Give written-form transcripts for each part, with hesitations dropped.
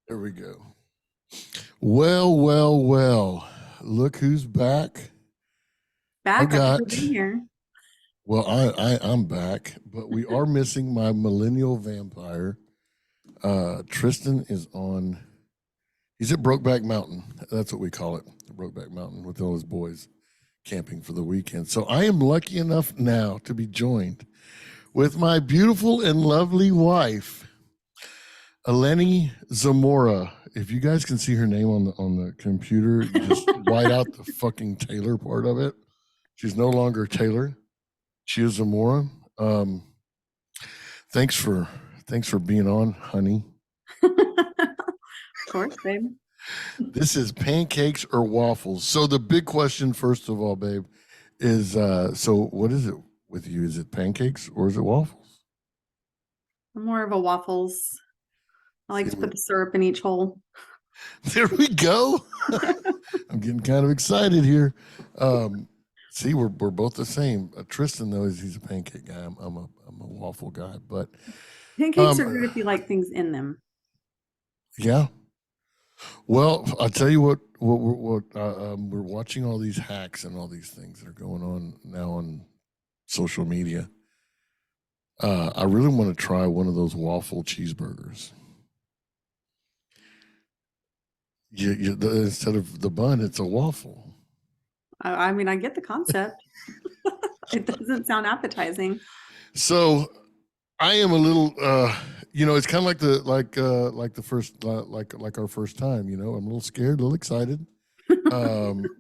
There we go. Well. Look who's back. I've Back after got, being here. well, I'm back, but we are missing my millennial vampire. Triston is on, he's at Brokeback Mountain. That's what we call it, Brokeback Mountain, with all his boys camping for the weekend. So I am lucky enough now to be joined with my beautiful and lovely wife, Alliene Zamora. If you guys can see her name on the computer, just white out the fucking Taylor part of it. She's no longer Taylor. She is Zamora. Um, thanks for being on, honey. Of course, babe. This is pancakes or waffles. So the big question, first of all, babe, is so what is it with you? Is it pancakes or is it waffles? I'm more of a waffles. I like to put the syrup in each hole. There we go. I'm getting kind of excited here. See, we're both the same. Triston though he's a pancake guy. I'm a waffle guy. But Pancakes are good if you like things in them. Yeah. Well, I'll tell you what we're watching all these hacks and all these things that are going on now on social media. I really want to try one of those waffle cheeseburgers. Instead of the bun, it's a waffle. I mean, I get the concept. It doesn't sound appetizing. So I am a little, it's kind of like the first, like our first time. I'm a little scared, a little excited,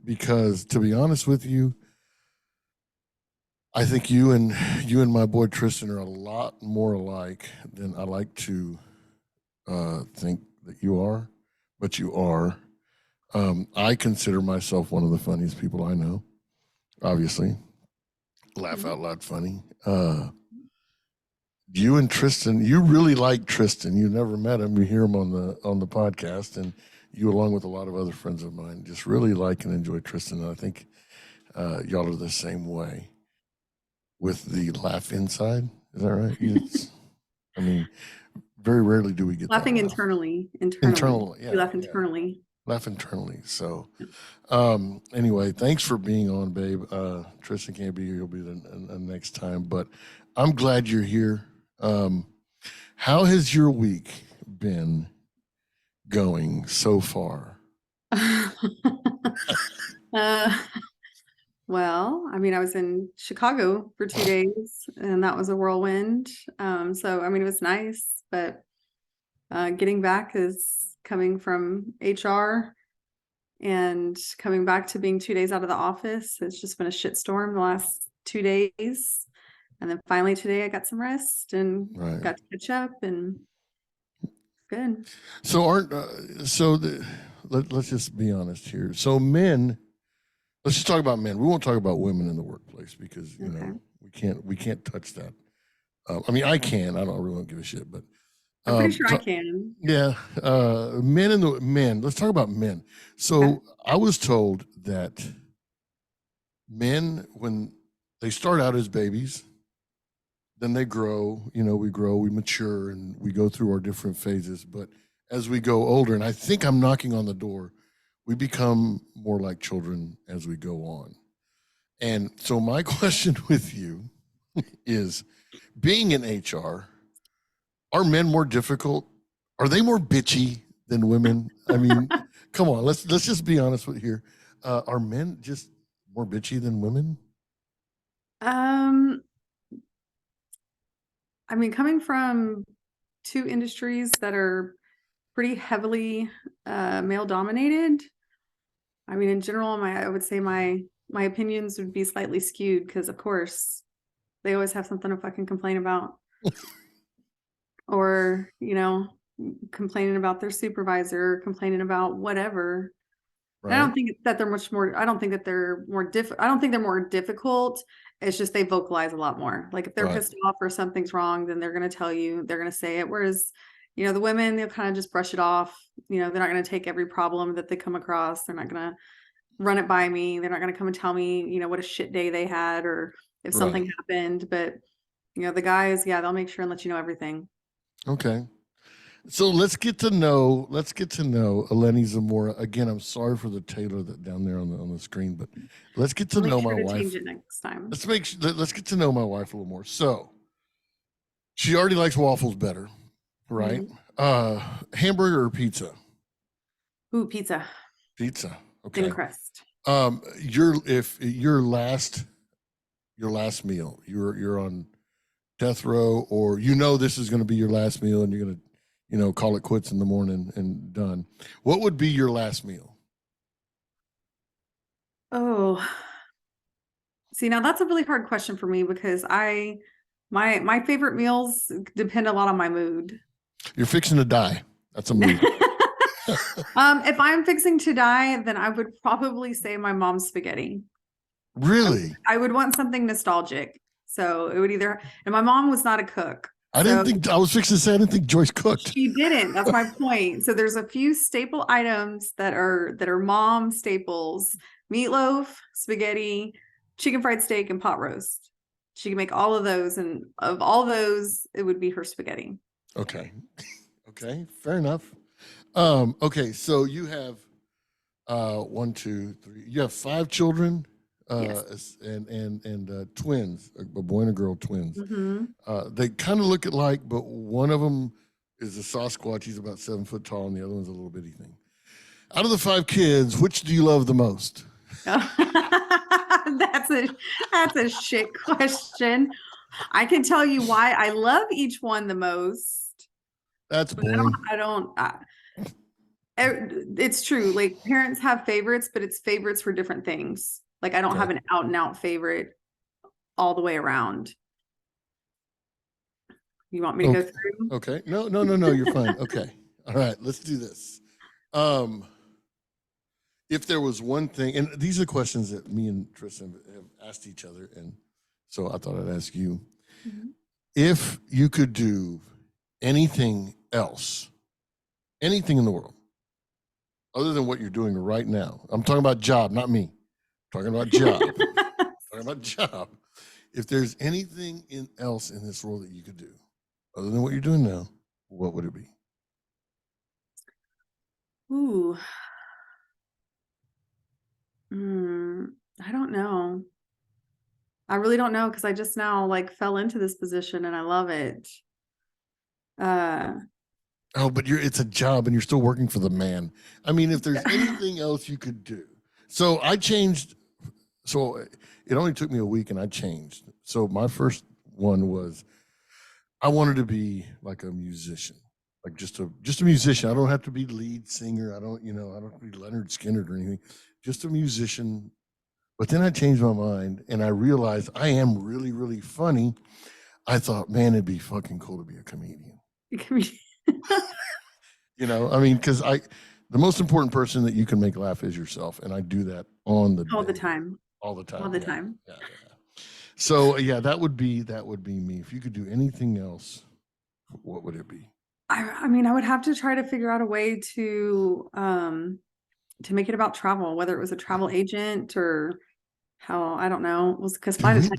because to be honest with you, I think you and my boy Triston are a lot more alike than I like to think that you are, but you are. I consider myself one of the funniest people I know. Obviously, laugh out loud funny. You and Triston, you really like Triston. You never met him. You hear him on the podcast, and you, along with a lot of other friends of mine, just really like and enjoy Triston. And I think y'all are the same way with the laugh inside. Is that right? I mean, very rarely do we get Laughing that internally. Yeah, You laugh internally. Laugh internally. So, anyway, thanks for being on, babe. Triston can't be here; he'll be the next time. But I'm glad you're here. How has your week been going so far? Well, I mean, I was in Chicago for 2 days, and that was a whirlwind. So, I mean, it was nice, but getting back is coming from HR and coming back to being 2 days out of the office. It's just been a shitstorm the last 2 days. And then finally today I got some rest and got to catch up and good. So let's just be honest here. So men, let's just talk about men. We won't talk about women in the workplace because we can't touch that. I mean, I can. I don't really give a shit, but I'm pretty sure I can. Yeah, men. Let's talk about men. So I was told that men, when they start out as babies, then they grow. We grow, we mature, and we go through our different phases. But as we go older, and I think I'm knocking on the door, we become more like children as we go on. And so my question with you is, being in HR, are men more difficult? Are they more bitchy than women? I mean, come on, let's just be honest with here. Are men just more bitchy than women? I mean, coming from two industries that are pretty heavily male dominated, I mean, in general, I would say my opinions would be slightly skewed because, of course, they always have something to fucking complain about. Or, complaining about their supervisor, complaining about whatever. Right. I don't think that they're much more, I don't think that they're more I don't think they're more difficult. It's just they vocalize a lot more. Like if they're pissed off or something's wrong, then they're going to tell you, they're going to say it. Whereas, the women, they'll kind of just brush it off. They're not going to take every problem that they come across. They're not going to run it by me. They're not going to come and tell me, what a shit day they had or if something happened. But, the guys, they'll make sure and let you know everything. Okay. So let's get to know Alliene Zamora. Again, I'm sorry for the Taylor that down there on the screen, but let's get to I'll make know sure my to change wife. it next time. Let's get to know my wife a little more. So she already likes waffles better, right? Mhm. Hamburger or pizza? Ooh, pizza, Pizza. thin Okay. crust. If your last meal, you're on death row, or this is going to be your last meal, and you're going to call it quits in the morning and done. What would be your last meal? Oh, see, now that's a really hard question for me because my favorite meals depend a lot on my mood. You're fixing to die. That's a mood. If I'm fixing to die, then I would probably say my mom's spaghetti. Really? I would want something nostalgic. So it would either, and my mom was not a cook. So I was fixing to say I didn't think Joyce cooked. she didn't. That's my point. So there's a few staple items that are mom staples: meatloaf, spaghetti, chicken fried steak, and pot roast. She can make all of those, and of all those, it would be her spaghetti. Okay. Okay. Fair enough. Okay. So you have one, two, three. You have five children, Yes. and twins, a boy and a girl, twins. Hmm. They kind of look alike, but one of them is a Sasquatch. He's about 7 foot tall, and the other one's a little bitty thing. Out of the five kids, which do you love the most? That's a shit question. I can tell you why I love each one the most. That's But boring. it's true. Like parents have favorites, but it's favorites for different things. Like I don't have Okay. an out and out favorite all the way around. You want me to go Okay. through? Okay. No, no, no, no. You're fine. Okay. All right. Let's do this. Um, if there was one thing, and these are questions that me and Tristan have asked each other, and so I thought I'd ask you. Mhm. If you could do anything else, anything in the world, other than what you're doing right now, I'm talking about job, not me. I'm talking about job. Talking about job. If there's anything else in this world that you could do, other than what you're doing now, what would it be? Ooh. Mm, I don't know. I really don't know because I just now like fell into this position and I love it. Uh, Oh, but it's a job and you're still working for the man. I mean, if there's anything else you could do. So I changed. So it only took me a week and I changed. So my first one was I wanted to be like a musician, like just a musician. I don't have to be lead singer. I don't have to be Leonard Skinner or anything. Just a musician. But then I changed my mind and I realized I am really, really funny. I thought, man, it'd be fucking cool to be a comedian. I mean, because the most important person that you can make laugh is yourself, and I do that on the all the daily, time, all the time. all the Yeah, time. yeah, yeah. So yeah, that would be me. If you could do anything else, what would it be? I mean, I would have to try to figure out a way to make it about travel, whether it was a travel agent or how, I don't know. Was because Do by the we? time,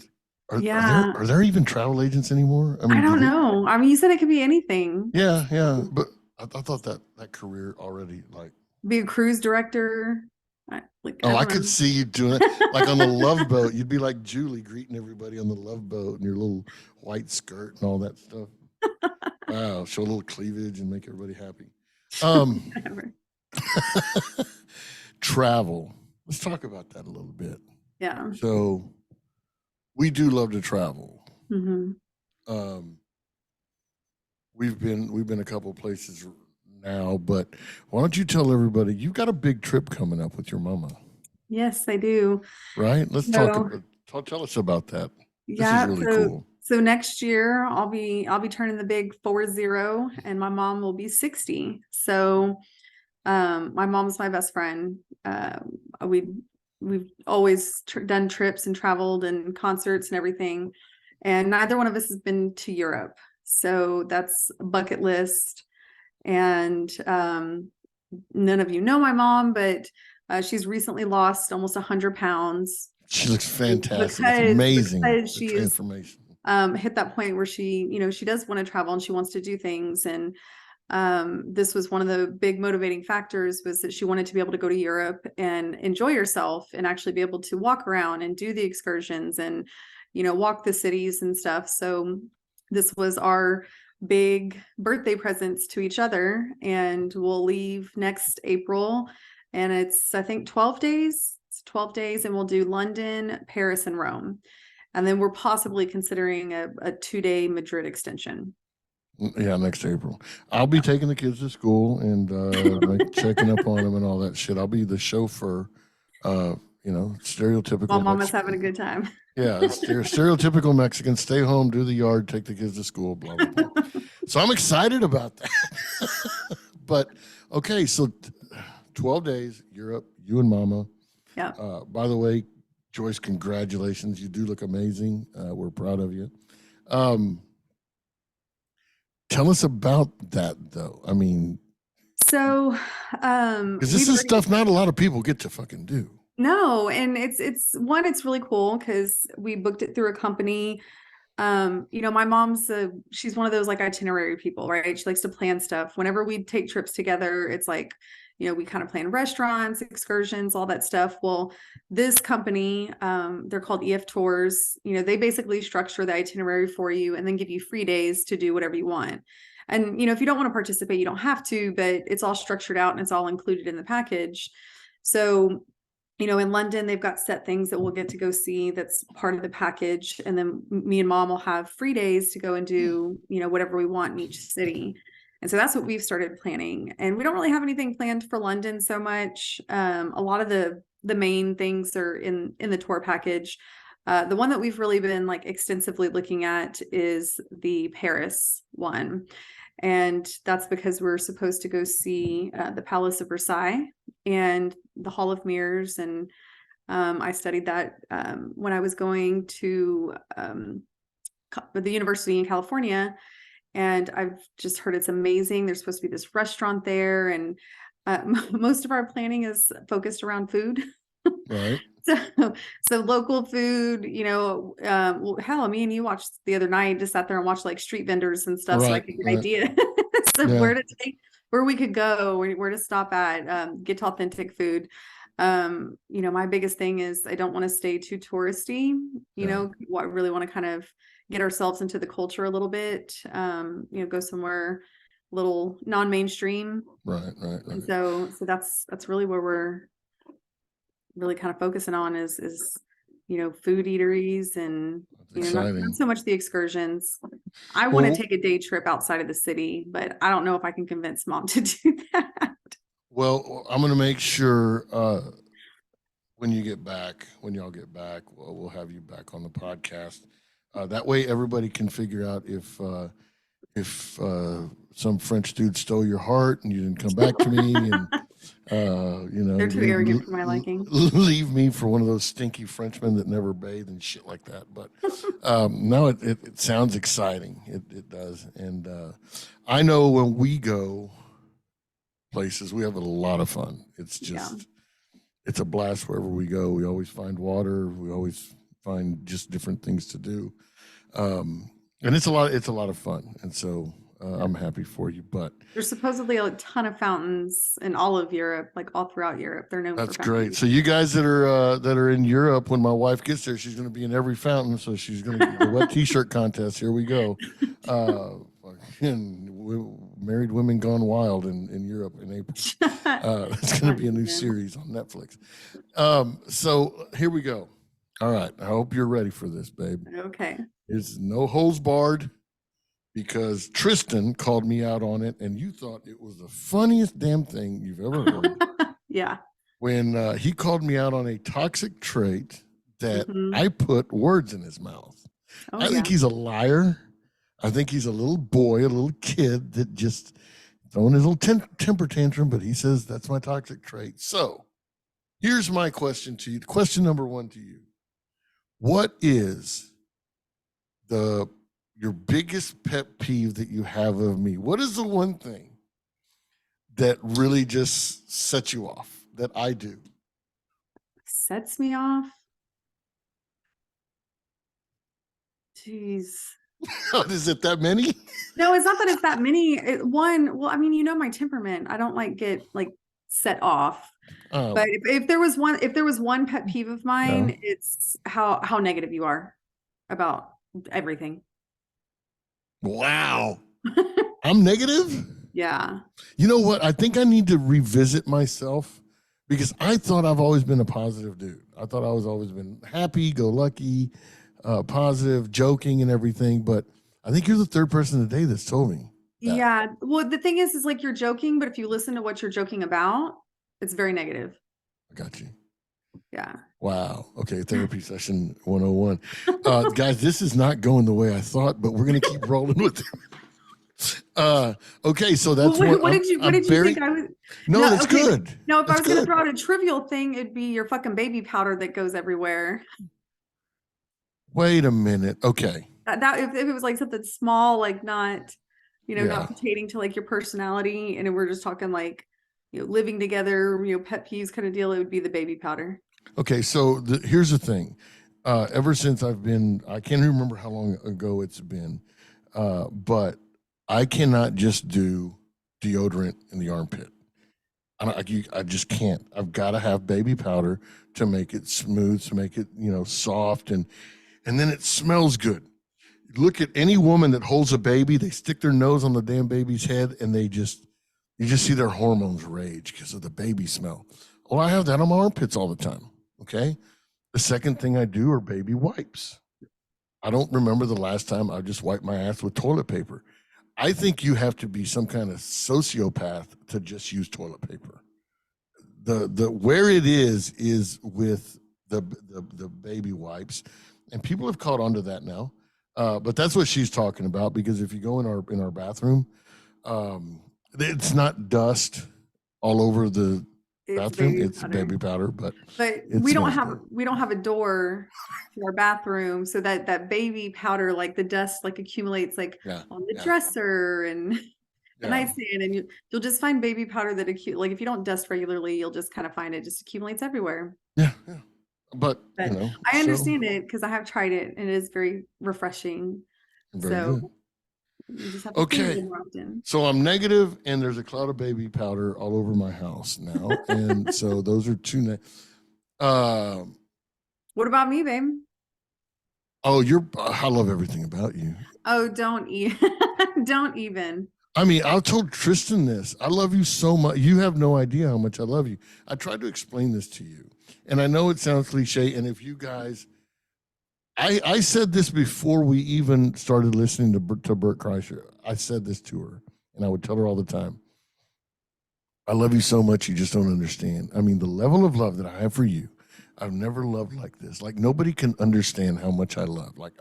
Are there yeah, are there even travel agents anymore? I I mean, do don't they? know. I mean, you said it could be anything. Yeah, yeah. But I thought that career already like. Be a cruise director. I Oh, I don't could know. see you doing it like on the Love Boat. You'd be like Julie greeting everybody on the Love Boat in your little white skirt and all that stuff. Wow, show a little cleavage and make everybody happy. Um, Whatever. travel. Let's talk about that a little bit. Yeah. So we do love to travel. Hmm. Um, we've been a couple places now, but why don't you tell everybody you've got a big trip coming up with your mama, Yes, I do. right? Let's talk So about. Tell us about that. This is yeah, really so cool. so next year I'll be turning the big 40 and my mom will be 60. So my mom's my best friend. We we've always done trips and traveled and concerts and everything. And neither one of us has been to Europe. So that's a bucket list. And none of you know my mom, but she's recently lost almost 100 pounds She looks fantastic. It's because amazing the she's transformation. hit that point where she does want to travel and she wants to do things. And This was one of the big motivating factors, was that she wanted to be able to go to Europe and enjoy herself and actually be able to walk around and do the excursions and, walk the cities and stuff. So this was our big birthday presents to each other, and we'll leave next April, and it's, I think, 12 days. It's 12 days, and we'll do London, Paris, and Rome. And then we're possibly considering a 2-day Madrid extension. Yeah, next April. I'll be taking the kids to school and checking up on them and all that shit. I'll be the chauffeur, stereotypical. While Mama's having a good time. Yeah, stereotypical Mexican. Stay home, do the yard, take the kids to school, blah, blah, blah. So I'm excited about that. But, okay, so 12 days, Europe, you and Mama. Yeah. By the way, Joyce, congratulations. You do look amazing. We're proud of you. Tell us about that, though. I mean, so because this is stuff not a lot of people get to fucking do. No, and it's really cool because we booked it through a company. My mom's she's one of those like itinerary people, right? She likes to plan stuff. Whenever we take trips together, it's like, we kind of plan restaurants, excursions, all that stuff. Well, this company, they're called EF Tours. They basically structure the itinerary for you and then give you free days to do whatever you want. And, if you don't want to participate, you don't have to, but it's all structured out and it's all included in the package. So, in London, they've got set things that we'll get to go see that's part of the package. And then me and Mom will have free days to go and do, whatever we want in each city. And so that's what we've started planning. And we don't really have anything planned for London so much. A lot of the main things are in the tour package. The one that we've really been like extensively looking at is the Paris one. And that's because we're supposed to go see the Palace of Versailles and the Hall of Mirrors. And I studied that when I was going to the university in California. And I've just heard it's amazing. There's supposed to be this restaurant there. And most of our planning is focused around food. Right. So local food, well, hell, me and you watched the other night, just sat there and watched like street vendors and stuff. Right, so I could get an idea. So yeah. where we could go, where to stop at, get authentic food. My biggest thing is I don't want to stay too touristy, I really want to kind of get ourselves into the culture a little bit, go somewhere a little non-mainstream. Right. And so that's really where we're really kind of focusing on is food eateries and not so much the excursions. I want to take a day trip outside of the city, but I don't know if I can convince Mom to do that. Well, I'm going to make sure when y'all get back, we'll have you back on the podcast. That way everybody can figure out if some French dude stole your heart and you didn't come back to me and they're too arrogant for my liking. Leave me for one of those stinky Frenchmen that never bathe and shit like that. But no, it sounds exciting. It does. And I know when we go places, we have a lot of fun. It's just it's a blast wherever we go. We always find water. We always find just different things to do. And it's a lot of fun. And so I'm happy for you, but there's supposedly a ton of fountains in all of Europe, like all throughout Europe. They're known. That's great. So you guys that are in Europe, when my wife gets there, she's going to be in every fountain. So she's going to the wet T-shirt contest. Here we go. Married Women Gone Wild in Europe in April. It's going to be a new series on Netflix. So here we go. All right. I hope you're ready for this, babe. Okay. It's no holds barred. Because Triston called me out on it, and you thought it was the funniest damn thing you've ever heard. Yeah. When he called me out on a toxic trait that I put words in his mouth. I think he's a liar. I think he's a little boy, a little kid that just throwing his little temper tantrum, but he says that's my toxic trait. So here's my question to you. Question number one to you. What is your biggest pet peeve that you have of me? What is the one thing that really just sets you off that I do? Sets me off? Jeez. Is it that many? No, it's not that it's that many. Well, I mean, you know my temperament. I don't like get like set off. But if there was one pet peeve of mine, it's how negative you are about everything. Wow. I'm negative? Yeah. You know what? I think I need to revisit myself because I thought I've always been a positive dude. I thought I was always been happy, go lucky, positive, joking and everything. But I think you're the third person today that's told me that. Yeah. Well, the thing is like you're joking, but if you listen to what you're joking about, it's very negative. I got you. Yeah. Wow. Okay. Therapy session 101. Guys, this is not going the way I thought, but we're going to keep rolling with it. Okay. So that's what did you think I was? No, that's okay. Good. No, if I was going to throw out a trivial thing, it'd be your fucking baby powder that goes everywhere. Wait a minute. Okay. That if it was like something small, like not, not pertaining to like your personality, and we're just talking like, living together, pet peeves kind of deal, it would be the baby powder. Okay, so here's the thing. Ever since I can't remember how long ago it's been, but I cannot just do deodorant in the armpit. I just can't. I've got to have baby powder to make it smooth, to make it soft, and then it smells good. Look at any woman that holds a baby; they stick their nose on the damn baby's head, and you just see their hormones rage because of the baby smell. Well, I have that on my armpits all the time. Okay. The second thing I do are baby wipes. I don't remember the last time I just wiped my ass with toilet paper. I think you have to be some kind of sociopath to just use toilet paper. The where it is with the baby wipes, and people have caught on to that now. But that's what she's talking about, because if you go in our bathroom, it's not dust all over the bathroom. It's baby powder, but we don't have a door to our bathroom, so that baby powder, like the dust, like accumulates like on the dresser and the nightstand, and you'll just find baby powder that like if you don't dust regularly, you'll just kind of find it just accumulates everywhere. Yeah. But I understand it because I have tried it and it is very refreshing. Good. You just have to okay. So I'm negative, and there's a cloud of baby powder all over my house now, and so those are two. What about me, babe? Oh, I love everything about you. Oh, don't even. I mean, I told Triston this. I love you so much. You have no idea how much I love you. I tried to explain this to you, and I know it sounds cliche. And if you guys, I said this before we even started listening to Bert Kreischer. I said this to her, and I would tell her all the time. I love you so much, you just don't understand. I mean, the level of love that I have for you, I've never loved like this. Like, nobody can understand how much I love. Like,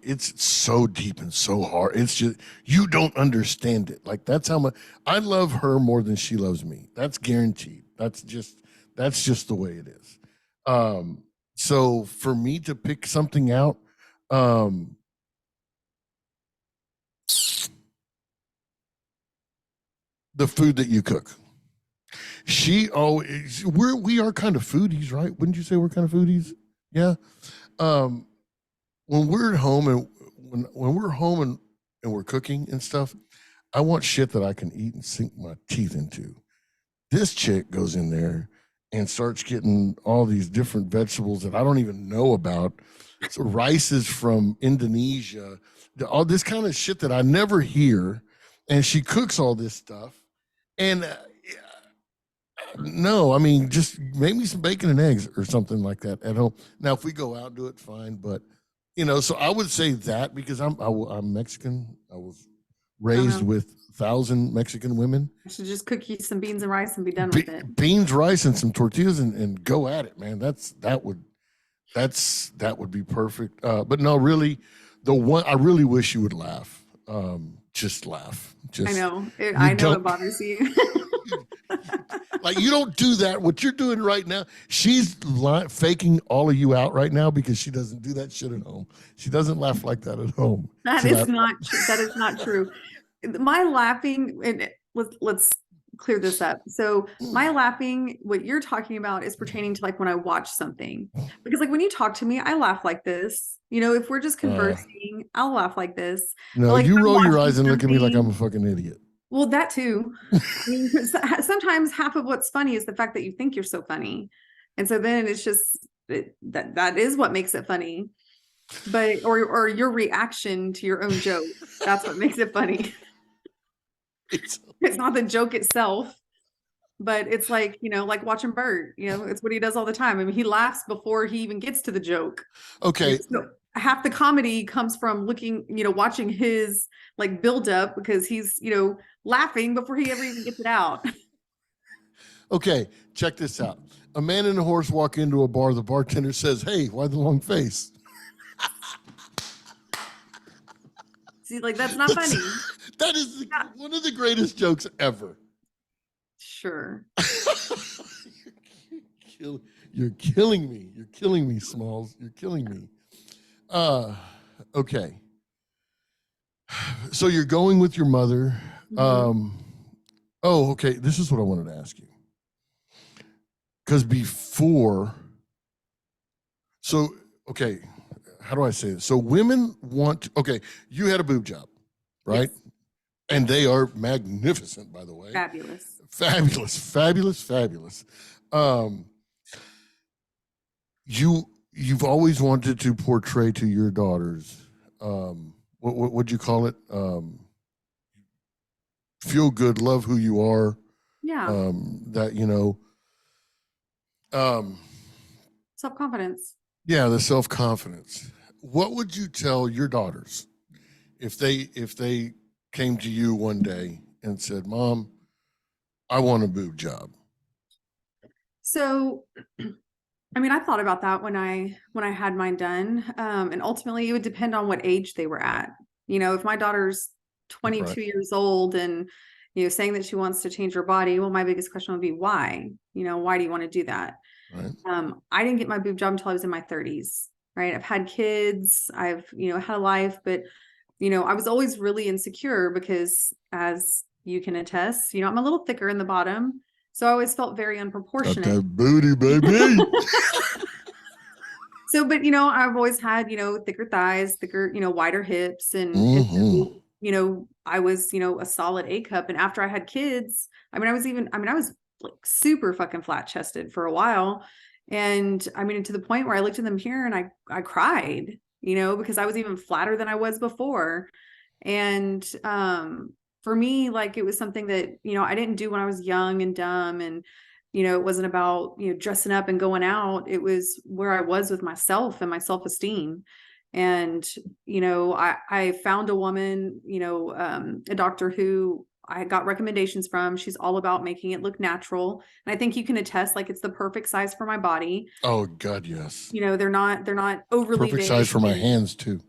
it's so deep and so hard. It's just, you don't understand it. Like, that's how much I love her more than she loves me. That's guaranteed. That's just the way it is. So for me to pick something out, the food that you cook. We are kind of foodies, right? Wouldn't you say we're kind of foodies? Yeah. When we're at home and when we're home and we're cooking and stuff, I want shit that I can eat and sink my teeth into. This chick goes in there and starts getting all these different vegetables that I don't even know about. So rice is from Indonesia, all this kind of shit that I never hear. And she cooks all this stuff. And no, I mean, just make me some bacon and eggs or something like that at home. Now, if we go out and do it, fine. But, so I would say that because I'm Mexican. I was raised with 1,000 Mexican women. I should just cook you some beans and rice and be done with it. Beans, rice, and some tortillas and go at it, man. That would be perfect. But no, really, I really wish you would laugh. Just laugh. I know. I know it bothers you. Like, you don't do that. What you're doing right now, she's faking all of you out right now because she doesn't do that shit at home. She doesn't laugh like that at home. That is not true. My laughing, and let's clear this up. So my laughing, what you're talking about is pertaining to like when I watch something, because like when you talk to me, I laugh like this, if we're just conversing, I'll laugh like this. But No, like if you I'm roll your watching eyes and look at me like I'm a something, fucking idiot. well, that too. I mean, sometimes half of what's funny is the fact that you think you're so funny. And so then it's just that is what makes it funny. But or your reaction to your own joke. That's what makes it funny. It's not the joke itself, but it's like, like watching Bert, it's what he does all the time. I mean, he laughs before he even gets to the joke. Okay. So half the comedy comes from looking, watching his like build up because he's, laughing before he ever even gets it out. Okay, check this out. A man and a horse walk into a bar. The bartender says, "Hey, why the long face?" See, like that's not funny. That is one of the greatest jokes ever. Sure. You're killing me. You're killing me, Smalls. You're killing me. Okay. So you're going with your mother. Okay. This is what I wanted to ask you. Because okay, how do I say this? So women you had a boob job, right? Yes. And they are magnificent, by the way. Fabulous. Fabulous, fabulous, fabulous. You've always wanted to portray to your daughters, what'd you call it? Feel good, love who you are. Yeah. Self-confidence. Yeah, the self-confidence. What would you tell your daughters if they came to you one day and said, "Mom, I want a boob job"? So, I mean, I thought about that when I had mine done, and ultimately it would depend on what age they were at. If my daughter's 22 years old and saying that she wants to change her body, well, my biggest question would be why. Why do you want to do that? Right. I didn't get my boob job until I was in my 30s. Right. I've had kids. I've had a life, but I was always really insecure because, as you can attest, I'm a little thicker in the bottom. So I always felt very unproportionate. Got that booty, baby. So, but, I've always had, thicker thighs, thicker, wider hips. And so, I was, a solid A cup. And after I had kids, I was like super fucking flat chested for a while. And to the point where I looked in the mirror and I cried, because I was even flatter than I was before. And, for me, like it was something that, I didn't do when I was young and dumb and, it wasn't about, dressing up and going out. It was where I was with myself and my self-esteem. And, I found a woman, a doctor who I got recommendations from. She's all about making it look natural. And I think you can attest, like it's the perfect size for my body. Oh God, yes. They're not overly perfect size for my hands too.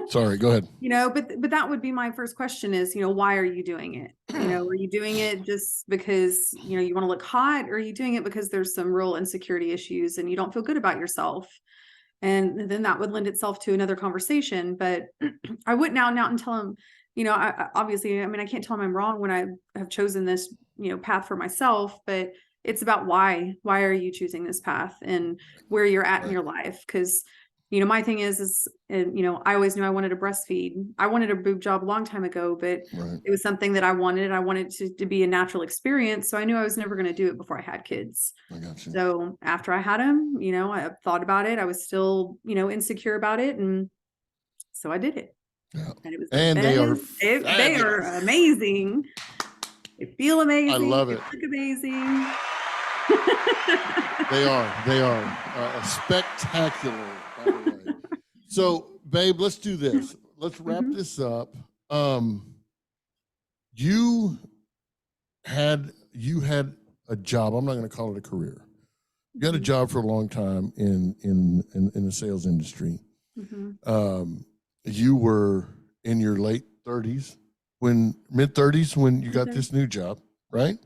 Sorry, go ahead. But that would be my first question is, why are you doing it? Are you doing it just because, you want to look hot, or are you doing it because there's some real insecurity issues and you don't feel good about yourself? And then that would lend itself to another conversation. But I wouldn't out and tell them, obviously, I can't tell them I'm wrong when I have chosen this, path for myself, but it's about why are you choosing this path and where you're at in your life? Because my thing is, I always knew I wanted to breastfeed. I wanted a boob job a long time ago, but it was something that I wanted. I wanted to be a natural experience. So I knew I was never going to do it before I had kids. I got you. So after I had them, I thought about it. I was still, insecure about it. And so I did it. Yeah. And it was, they are amazing. They feel amazing. I love it. They look amazing. They are spectacular. So, babe, let's do this. Let's wrap this up. You had a job. I'm not going to call it a career. You had a job for a long time in the sales industry. You were in your late 30s, mid 30s when you got this new job, right?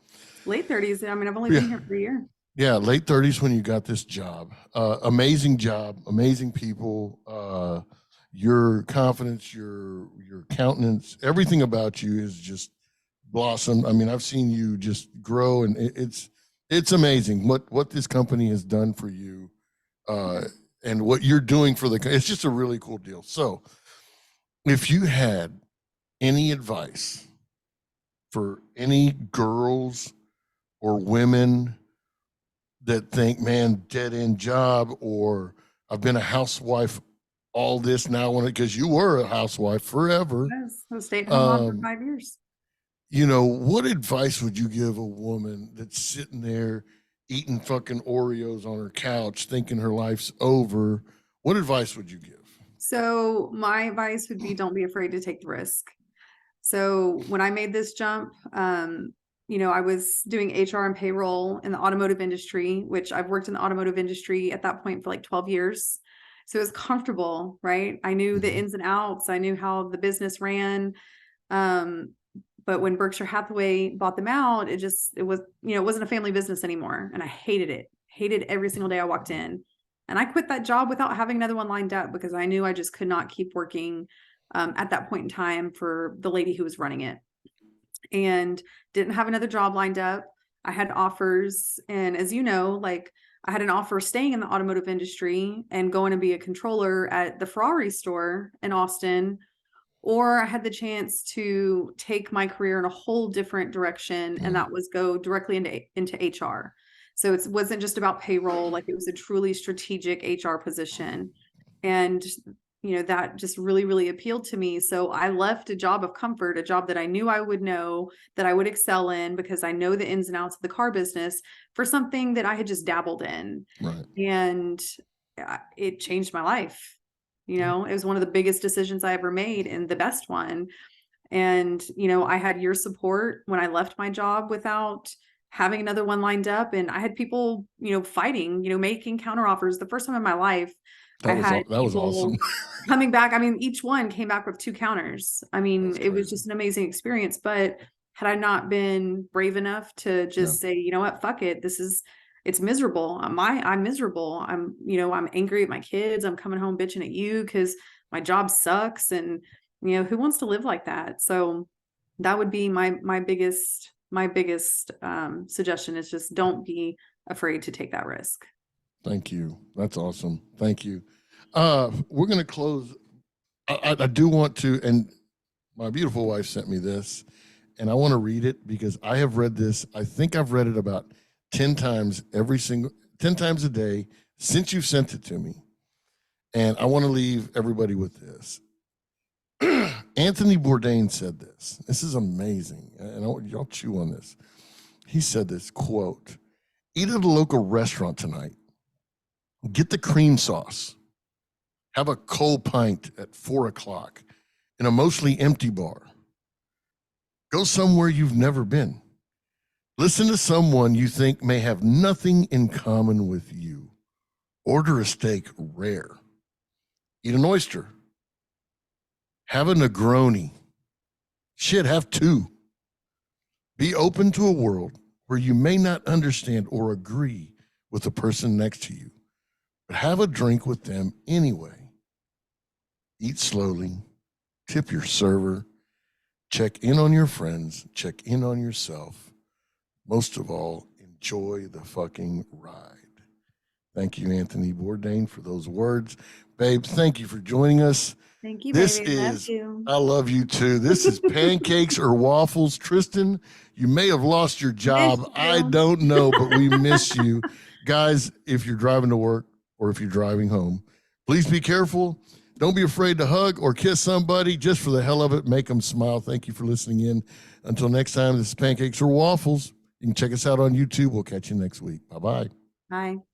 Late 30s. I've only been here for a year. Yeah, late 30s when you got this job. Amazing job, amazing people. Your confidence, your countenance, everything about you is just blossom. I mean, I've seen you just grow, and it's amazing what this company has done for you, and what you're doing for the. It's just a really cool deal. So, if you had any advice for any girls or women that think, man, dead end job, or I've been a housewife all this now, because you were a housewife forever. Yes, I was stay-at-home mom for 5 years. What advice would you give a woman that's sitting there eating fucking Oreos on her couch, thinking her life's over? What advice would you give? So my advice would be, don't be afraid to take the risk. So when I made this jump, I was doing HR and payroll in the automotive industry, which I've worked in the automotive industry at that point for like 12 years. So it was comfortable, right? I knew the ins and outs. I knew how the business ran. But when Berkshire Hathaway bought them out, it was, it wasn't a family business anymore. And I hated it, hated every single day I walked in. And I quit that job without having another one lined up, because I knew I just could not keep working at that point in time for the lady who was running it, and didn't have another job lined up. I had offers. And as you know, like, I had an offer staying in the automotive industry and going to be a controller at the Ferrari store in Austin, or I had the chance to take my career in a whole different direction, and that was go directly into HR. So it wasn't just about payroll, like it was a truly strategic HR position. And that just really, really appealed to me. So I left a job of comfort, a job that I knew I would know, that I would excel in, because I know the ins and outs of the car business, for something that I had just dabbled in. Right. And it changed my life. It was one of the biggest decisions I ever made, and the best one. And, I had your support when I left my job without having another one lined up. And I had people, fighting, making counteroffers. The first time in my life, That was awesome. Coming back. I mean, each one came back with 2 counters. I mean, it was just an amazing experience. But had I not been brave enough to just say, you know what, fuck it, it's miserable. I'm miserable. I'm angry at my kids. I'm coming home bitching at you because my job sucks. And, who wants to live like that? So that would be my biggest suggestion, is just don't be afraid to take that risk. Thank you. That's awesome. Thank you. We're going to close. I do want to, and my beautiful wife sent me this, and I want to read it because I have read this. I think I've read it about 10 times 10 times a day since you've sent it to me. And I want to leave everybody with this. Anthony Bourdain said this. This is amazing. And I want y'all chew on this. He said this, quote, "Eat at a local restaurant tonight. Get the cream sauce. Have a cold pint at 4:00 in a mostly empty bar. Go somewhere you've never been. Listen to someone you think may have nothing in common with you. Order a steak rare. Eat an oyster. Have a Negroni. Shit, have 2. Be open to a world where you may not understand or agree with the person next to you, but have a drink with them anyway. Eat slowly. Tip your server. Check in on your friends. Check in on yourself. Most of all, enjoy the fucking ride." Thank you, Anthony Bourdain, for those words. Babe, thank you for joining us. Thank you, This baby. is, I love you too. This is Pancakes or Waffles. Triston, you may have lost your job. I don't know, but we miss you. Guys, if you're driving to work or if you're driving home, please be careful. Don't be afraid to hug or kiss somebody just for the hell of it. Make them smile. Thank you for listening in. Until next time, this is Pancakes or Waffles. You can check us out on YouTube. We'll catch you next week. Bye-bye. Bye.